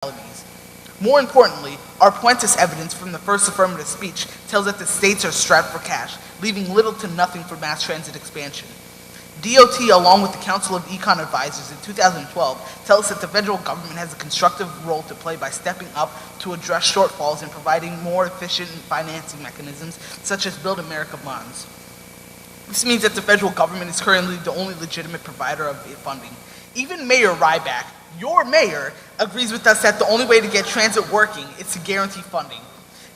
realities. More importantly, our Puentes evidence from the first affirmative speech tells that the states are strapped for cash, leaving little to nothing for mass transit expansion. DOT, along with the Council of Econ Advisors in 2012, tell us that the federal government has a constructive role to play by stepping up to address shortfalls and providing more efficient financing mechanisms, such as Build America bonds. This means that the federal government is currently the only legitimate provider of funding. Even Mayor Ryback, your mayor, agrees with us that the only way to get transit working is to guarantee funding.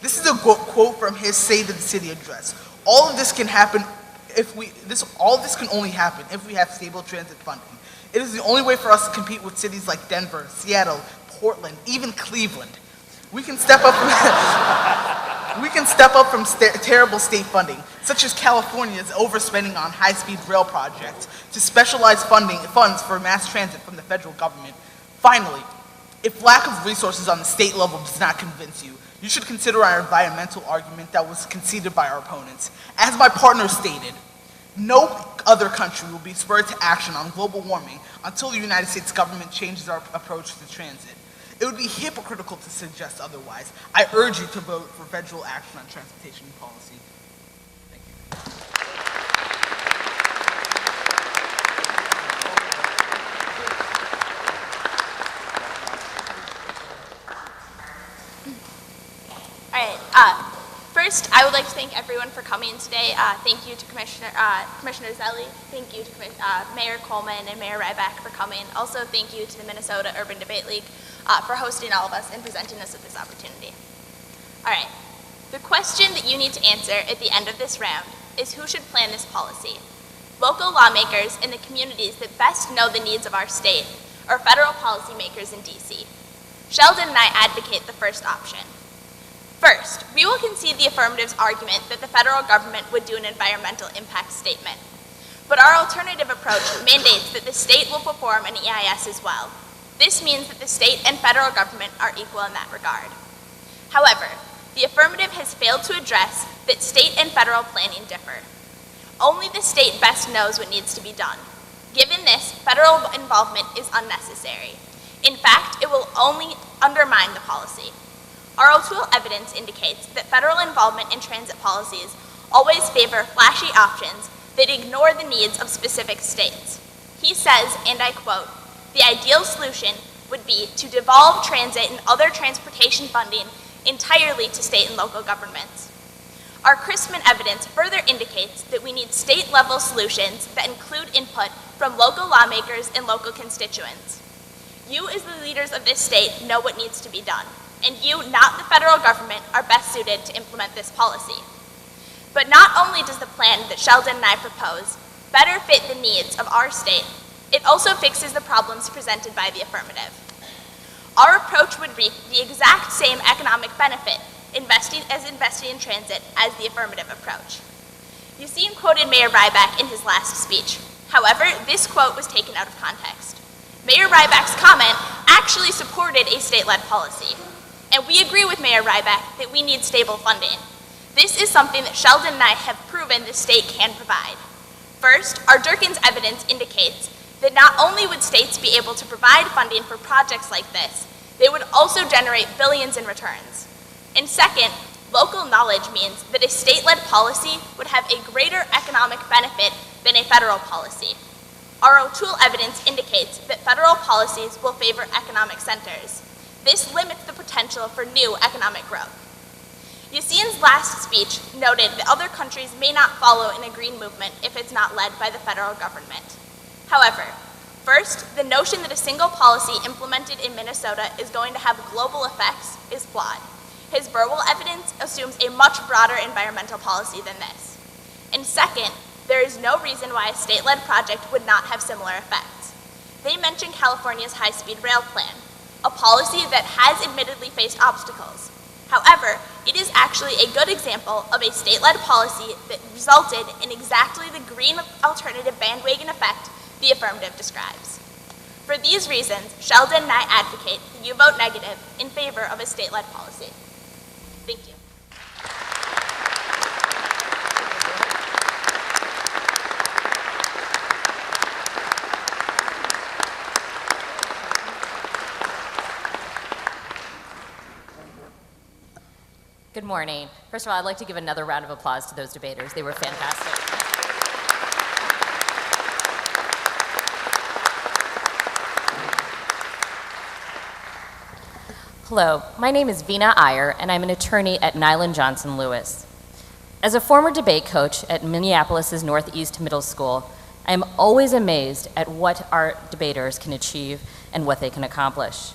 This is a quote from his State of the City address. All of this can only happen if we have stable transit funding. It is the only way for us to compete with cities like Denver, Seattle, Portland, even Cleveland. We can step up from terrible state funding, such as California's overspending on high-speed rail projects, to specialized funds for mass transit from the federal government. Finally, if lack of resources on the state level does not convince you, you should consider our environmental argument that was conceded by our opponents. As my partner stated, no other country will be spurred to action on global warming until the United States government changes our approach to transit. It would be hypocritical to suggest otherwise. I urge you to vote for federal action on transportation policy. Thank you. All right. First, I would like to thank everyone for coming today. Thank you to Commissioner Zelli. Thank you to Mayor Coleman and Mayor Ryback for coming. Also, thank you to the Minnesota Urban Debate League for hosting all of us and presenting us with this opportunity. All right. The question that you need to answer at the end of this round is who should plan this policy? Local lawmakers in the communities that best know the needs of our state, or federal policymakers in D.C.? Sheldon and I advocate the first option. First, we will concede the affirmative's argument that the federal government would do an environmental impact statement. But our alternative approach mandates that the state will perform an EIS as well. This means that the state and federal government are equal in that regard. However, the affirmative has failed to address that state and federal planning differ. Only the state best knows what needs to be done. Given this, federal involvement is unnecessary. In fact, it will only undermine the policy. Our O'Toole evidence indicates that federal involvement in transit policies always favor flashy options that ignore the needs of specific states. He says, and I quote, "The ideal solution would be to devolve transit and other transportation funding entirely to state and local governments." Our Christman evidence further indicates that we need state-level solutions that include input from local lawmakers and local constituents. You, as the leaders of this state, know what needs to be done, and you, not the federal government, are best suited to implement this policy. But not only does the plan that Sheldon and I propose better fit the needs of our state, it also fixes the problems presented by the affirmative. Our approach would reap the exact same economic benefit investing in transit as the affirmative approach. You've quoted Mayor Ryback in his last speech. However, this quote was taken out of context. Mayor Ryback's comment actually supported a state-led policy. And we agree with Mayor Ryback that we need stable funding. This is something that Sheldon and I have proven the state can provide. First, our Durkin's evidence indicates that not only would states be able to provide funding for projects like this, they would also generate billions in returns. And second, local knowledge means that a state-led policy would have a greater economic benefit than a federal policy. Our O'Toole evidence indicates that federal policies will favor economic centers. This limits the potential for new economic growth. Yassine's last speech noted that other countries may not follow in a green movement if it's not led by the federal government. However, first, the notion that a single policy implemented in Minnesota is going to have global effects is flawed. His Burwell evidence assumes a much broader environmental policy than this. And second, there is no reason why a state-led project would not have similar effects. They mention California's high-speed rail plan, a policy that has admittedly faced obstacles. However, it is actually a good example of a state-led policy that resulted in exactly the green alternative bandwagon effect the affirmative describes. For these reasons, Sheldon and I advocate that you vote negative in favor of a state-led policy. Thank you. Good morning. First of all, I'd like to give another round of applause to those debaters. They were fantastic. Hello, my name is Vina Iyer, and I'm an attorney at Nyland Johnson Lewis. As a former debate coach at Minneapolis's Northeast Middle School, I am always amazed at what our debaters can achieve and what they can accomplish.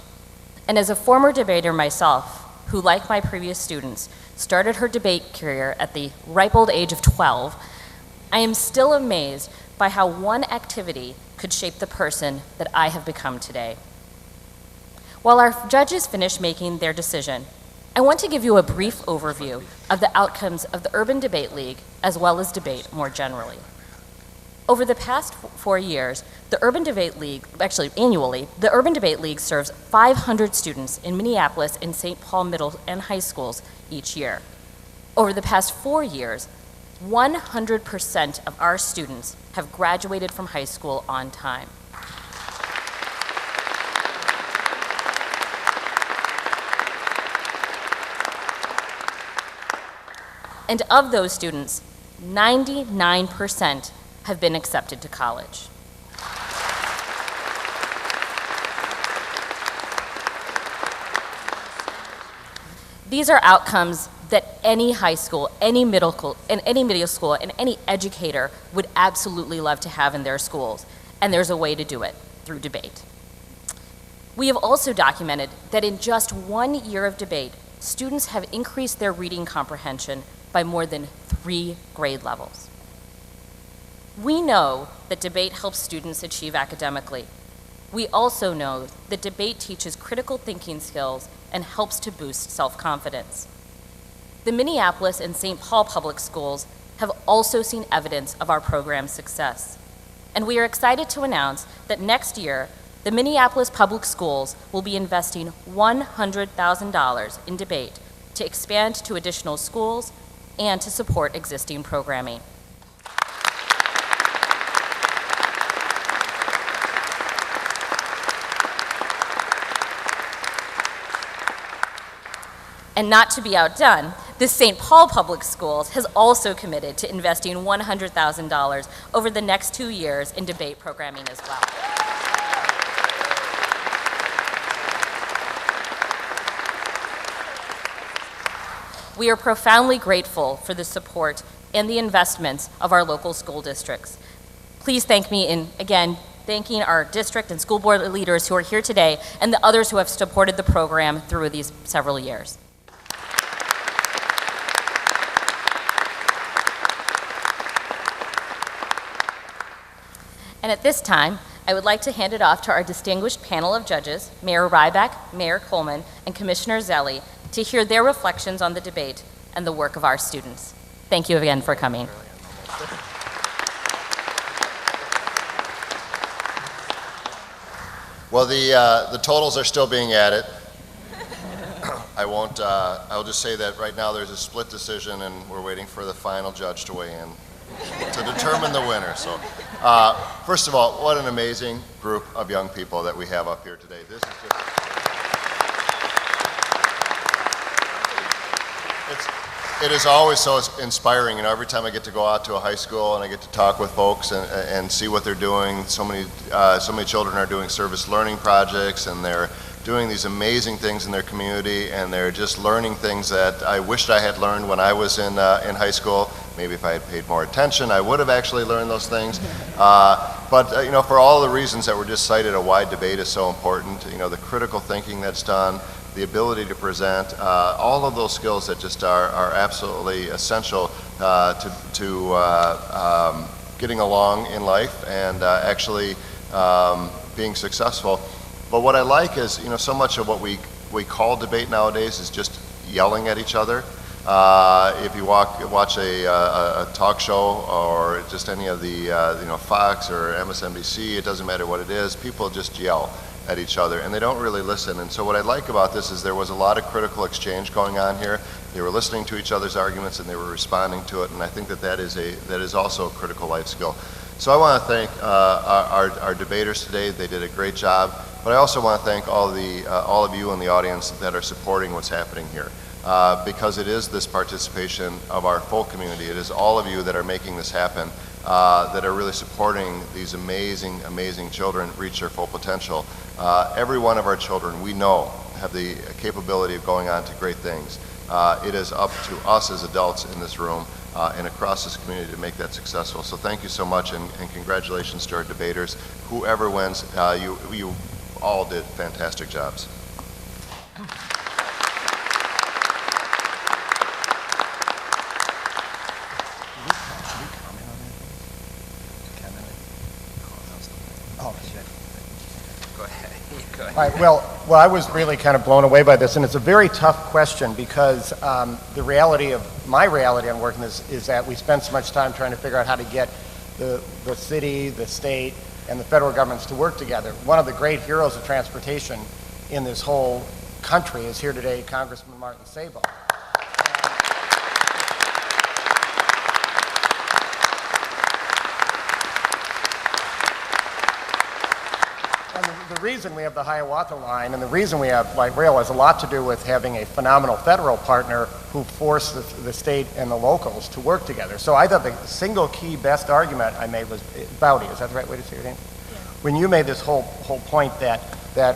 And as a former debater myself, who, like my previous students, started her debate career at the ripe old age of 12, I am still amazed by how one activity could shape the person that I have become today. While our judges finish making their decision, I want to give you a brief overview of the outcomes of the Urban Debate League, as well as debate more generally. Over the past 4 years, the Urban Debate League, actually annually, the Urban Debate League serves 500 students in Minneapolis and St. Paul middle and high schools each year. Over the past 4 years, 100% of our students have graduated from high school on time. And of those students, 99% have been accepted to college. These are outcomes that any high school, any middle school, and any educator would absolutely love to have in their schools, and there's a way to do it through debate. We have also documented that in just 1 year of debate, students have increased their reading comprehension by more than 3 grade levels. We know that debate helps students achieve academically. We also know that debate teaches critical thinking skills and helps to boost self-confidence. The Minneapolis and St. Paul public schools have also seen evidence of our program's success. And we are excited to announce that next year, the Minneapolis public schools will be investing $100,000 in debate to expand to additional schools and to support existing programming. And not to be outdone, the St. Paul Public Schools has also committed to investing $100,000 over the next 2 years in debate programming as well. We are profoundly grateful for the support and the investments of our local school districts. Please thank me in, again, thanking our district and school board leaders who are here today and the others who have supported the program through these several years. And at this time, I would like to hand it off to our distinguished panel of judges, Mayor Ryback, Mayor Coleman, and Commissioner Zelli, to hear their reflections on the debate and the work of our students. Thank you again for coming. Well, the totals are still being added. I'll just say that right now there's a split decision and we're waiting for the final judge to weigh in to determine the winner. So, first of all, what an amazing group of young people that we have up here today. This is just, it is always so inspiring. You know, every time I get to go out to a high school and I get to talk with folks and see what they're doing. So many children are doing service learning projects, and they're doing these amazing things in their community, and they're just learning things that I wished I had learned when I was in high school. Maybe if I had paid more attention, I would have actually learned those things. But you know, for all the reasons that were just cited, a wide debate is so important. You know, the critical thinking that's done, the ability to present, all of those skills that just are absolutely essential to getting along in life and actually being successful. But what I like is, you know, so much of what we call debate nowadays is just yelling at each other. If you watch a talk show or just any of the you know, Fox or MSNBC, it doesn't matter what it is, people just yell at each other and they don't really listen. And so what I like about this is there was a lot of critical exchange going on here. They were listening to each other's arguments and they were responding to it, and I think that is also a critical life skill. So I want to thank our debaters today. They did a great job. But I also want to thank all of you in the audience that are supporting what's happening here. because it is this participation of our full community. It is all of you that are making this happen, that are really supporting these amazing, amazing children reach their full potential. Every one of our children, we know, have the capability of going on to great things. It is up to us as adults in this room and across this community to make that successful. So thank you so much, and congratulations to our debaters. Whoever wins, you all did fantastic jobs. All right, well, I was really kind of blown away by this, and it's a very tough question because the reality of my reality on working this is that we spend so much time trying to figure out how to get the city, the state, and the federal governments to work together. One of the great heroes of transportation in this whole country is here today, Congressman Martin Sabo. The reason we have the Hiawatha Line and the reason we have light rail has a lot to do with having a phenomenal federal partner who forced the state and the locals to work together. So I thought the single key best argument I made was Bowdy. Is that the right way to say your name? Yeah. When you made this whole point that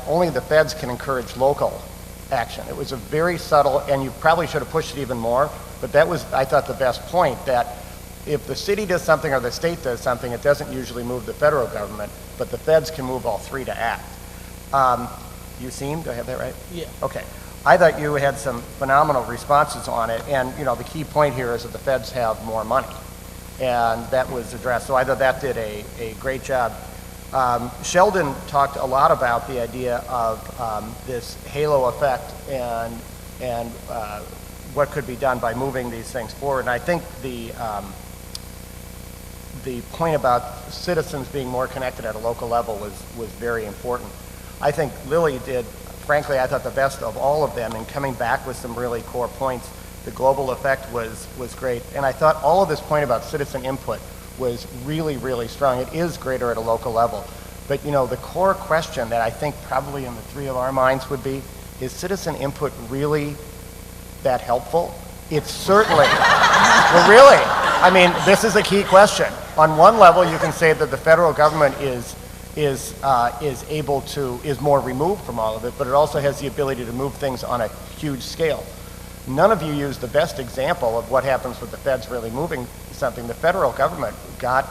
only the feds can encourage local action. It was a very subtle, and you probably should have pushed it even more, but that was, I thought, the best point, that if the city does something or the state does something, it doesn't usually move the federal government, but the feds can move all three to act. You seem, do I have that right? Yeah. Okay. I thought you had some phenomenal responses on it, and you know the key point here is that the feds have more money, and that was addressed. So I thought that did a great job. Sheldon talked a lot about the idea of this halo effect and what could be done by moving these things forward. And I think the point about citizens being more connected at a local level was very important. I think Lily did, frankly, I thought the best of all of them in coming back with some really core points. The global effect was great. And I thought all of this point about citizen input was really, really strong. It is greater at a local level. But you know, the core question that I think probably in the three of our minds would be, is citizen input really that helpful? It's certainly, well really, I mean, this is a key question. On one level, you can say that the federal government is more removed from all of it, but it also has the ability to move things on a huge scale. None of you used the best example of what happens with the feds really moving something. The federal government got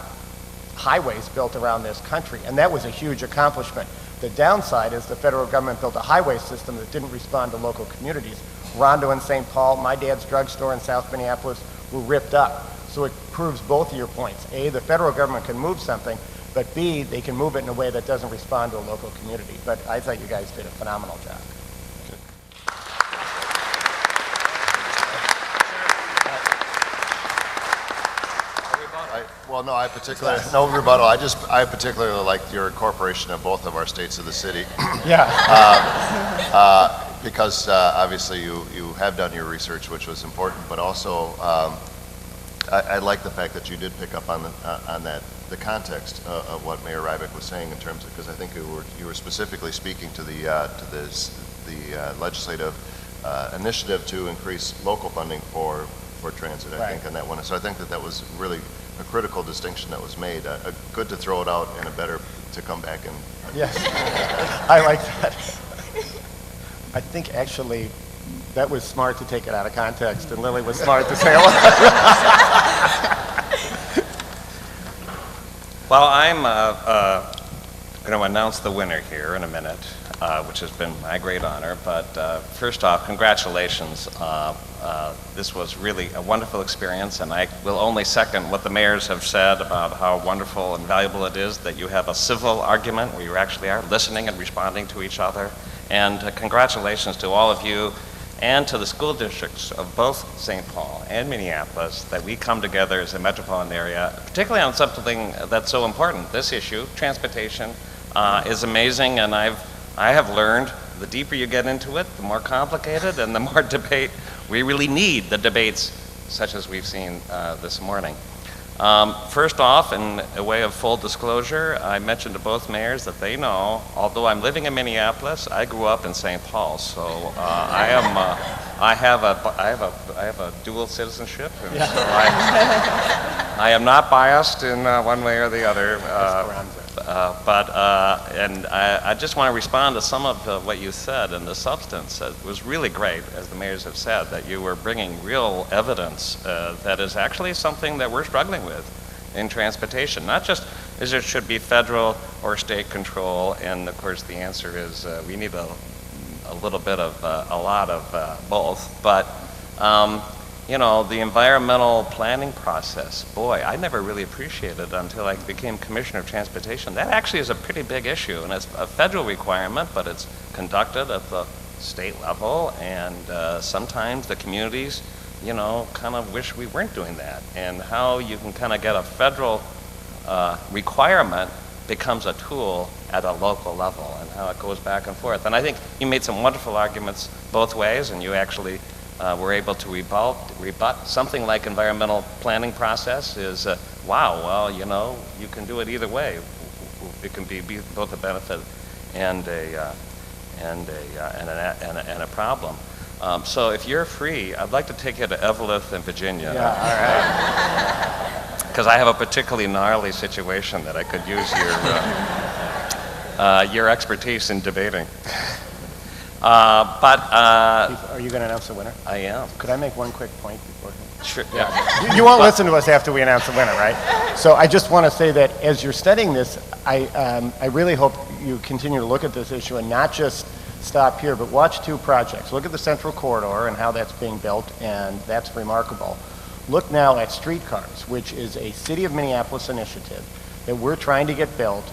highways built around this country, and that was a huge accomplishment. The downside is the federal government built a highway system that didn't respond to local communities. Rondo and St. Paul, my dad's drugstore in South Minneapolis were ripped up. So it proves both of your points. A, the federal government can move something, but B, they can move it in a way that doesn't respond to a local community. But I thought you guys did a phenomenal job. Well, no, I particularly, no rebuttal. I particularly liked your incorporation of both of our states of the city. Yeah. Because obviously you have done your research, which was important, but also I like the fact that you did pick up on the context of what Mayor Ryback was saying in terms of, because I think you were specifically speaking to the legislative initiative to increase local funding for transit. I think on that one. So I think that was really a critical distinction that was made. Good to throw it out, and a better to come back and. Yes, I like that. I think actually that was smart to take it out of context, and Lily was smart to say, Well, I'm going to announce the winner here in a minute, which has been my great honor. But first off, congratulations. This was really a wonderful experience, and I will only second what the mayors have said about how wonderful and valuable it is that you have a civil argument where you actually are listening and responding to each other. And congratulations to all of you and to the school districts of both St. Paul and Minneapolis that we come together as a metropolitan area, particularly on something that's so important. This issue, transportation, is amazing, and I have learned the deeper you get into it, the more complicated and the more debate. We really need the debates such as we've seen this morning. First off, in a way of full disclosure, I mentioned to both mayors that they know, although I'm living in Minneapolis, I grew up in St. Paul, so I I have a dual citizenship, and so I am not biased in one way or the other. And I just want to respond to some of what you said in the substance. It was really great, as the mayors have said, that you were bringing real evidence that is actually something that we're struggling with in transportation. Not just is it should be federal or state control, and of course the answer is we need a little bit of a lot of both. But you know, the environmental planning process, boy, I never really appreciated it until I became Commissioner of Transportation. That actually is a pretty big issue, and it's a federal requirement, but it's conducted at the state level, and sometimes the communities, you know, kind of wish we weren't doing that. And how you can kind of get a federal requirement becomes a tool at a local level, and how it goes back and forth. And I think you made some wonderful arguments both ways, and you actually were able to rebut something like environmental planning process is, wow, well, you know, you can do it either way. It can be both a benefit and a problem. So if you're free, I'd like to take you to Evelyn in Virginia. Yeah, all right. Because I have a particularly gnarly situation that I could use your expertise in debating. Are you going to announce the winner? I am. Could I make one quick point before? Sure. Yeah. You won't listen to us after we announce the winner, right? So I just want to say that as you're studying this, I really hope you continue to look at this issue and not just stop here, but watch two projects. Look at the Central Corridor and how that's being built, and that's remarkable. Look now at streetcars, which is a City of Minneapolis initiative that we're trying to get built,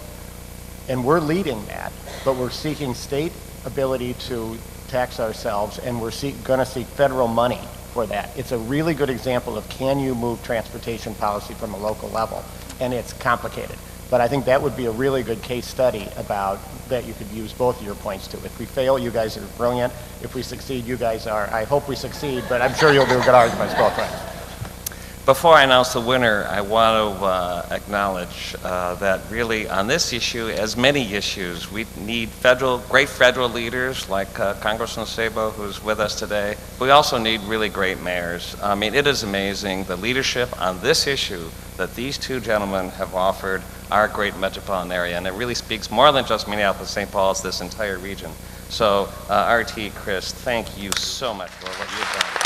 and we're leading that, but we're seeking state ability to tax ourselves, and we're going to seek federal money for that. It's a really good example of can you move transportation policy from a local level, and it's complicated. But I think that would be a really good case study about that you could use both of your points to. If we fail, you guys are brilliant. If we succeed, you guys are, I hope we succeed, but I'm sure you'll do good arguments both ways. Before I announce the winner, I want to acknowledge that really on this issue, as many issues, we need great federal leaders like Congressman Sabo, who's with us today. We also need really great mayors. I mean, it is amazing the leadership on this issue that these two gentlemen have offered our great metropolitan area, and it really speaks more than just Minneapolis, St. Paul, it's this entire region. So, RT, Chris, thank you so much for what you've done.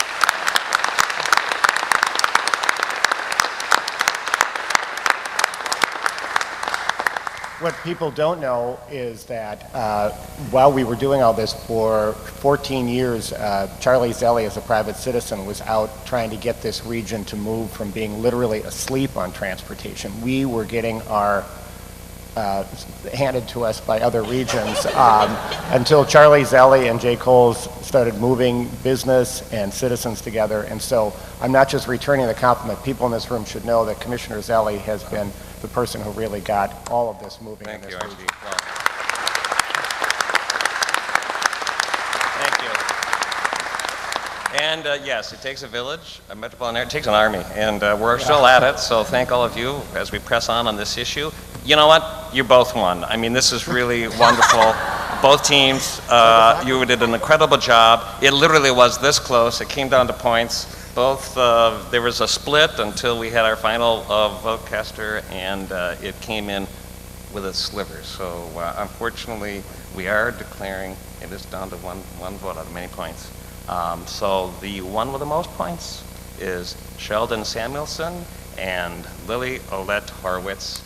What people don't know is that while we were doing all this for 14 years, Charlie Zelli, as a private citizen, was out trying to get this region to move from being literally asleep on transportation. We were getting our handed to us by other regions until Charlie Zelli and Jay Coles started moving business and citizens together. And so I'm not just returning the compliment. People in this room should know that Commissioner Zelli has been the person who really got all of this moving in this region. Well, thank you. And yes, it takes a village, a metropolitan area, it takes an army, and we're still at it, so thank all of you as we press on this issue. You know what? You both won. I mean, this is really wonderful. Both teams, you did an incredible job. It literally was this close. It came down to points. Both, there was a split until we had our final vote caster, and it came in with a sliver. So unfortunately, we are declaring it is down to one vote out of many points. So the one with the most points is Sheldon Samuelson and Lily Olette Horowitz.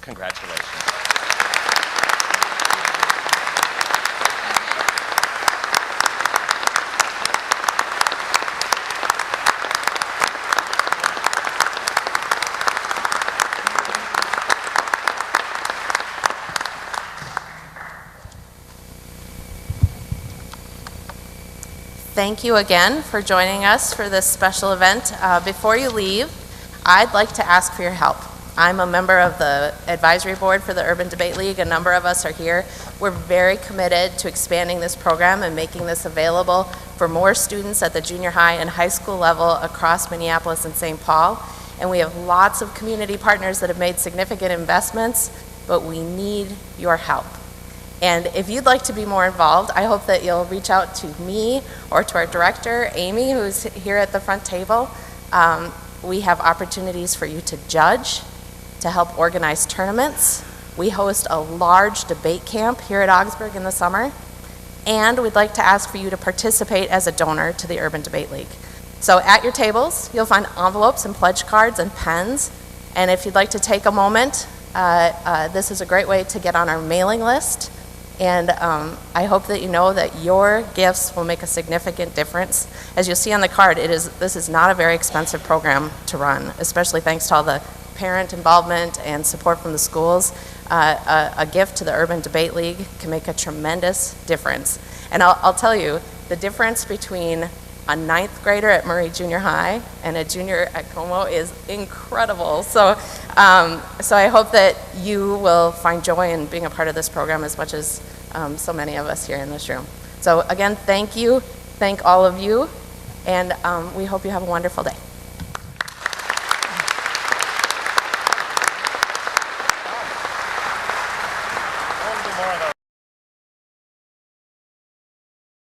Congratulations. Thank you again for joining us for this special event. Before you leave, I'd like to ask for your help. I'm a member of the advisory board for the Urban Debate League. A number of us are here. We're very committed to expanding this program and making this available for more students at the junior high and high school level across Minneapolis and St. Paul. And we have lots of community partners that have made significant investments, but we need your help. And if you'd like to be more involved, I hope that you'll reach out to me or to our director, Amy, who's here at the front table. We have opportunities for you to judge, to help organize tournaments. We host a large debate camp here at Augsburg in the summer. And we'd like to ask for you to participate as a donor to the Urban Debate League. So at your tables, you'll find envelopes and pledge cards and pens. And if you'd like to take a moment, this is a great way to get on our mailing list. And I hope that you know that your gifts will make a significant difference. As you'll see on the card, this is not a very expensive program to run, especially thanks to all the parent involvement and support from the schools. A gift to the Urban Debate League can make a tremendous difference. And I'll tell you, the difference between a 9th grader at Murray Junior High and a junior at Como is incredible. So I hope that you will find joy in being a part of this program as much as so many of us here in this room. So again, thank you, thank all of you, and we hope you have a wonderful day. We'll do more of those.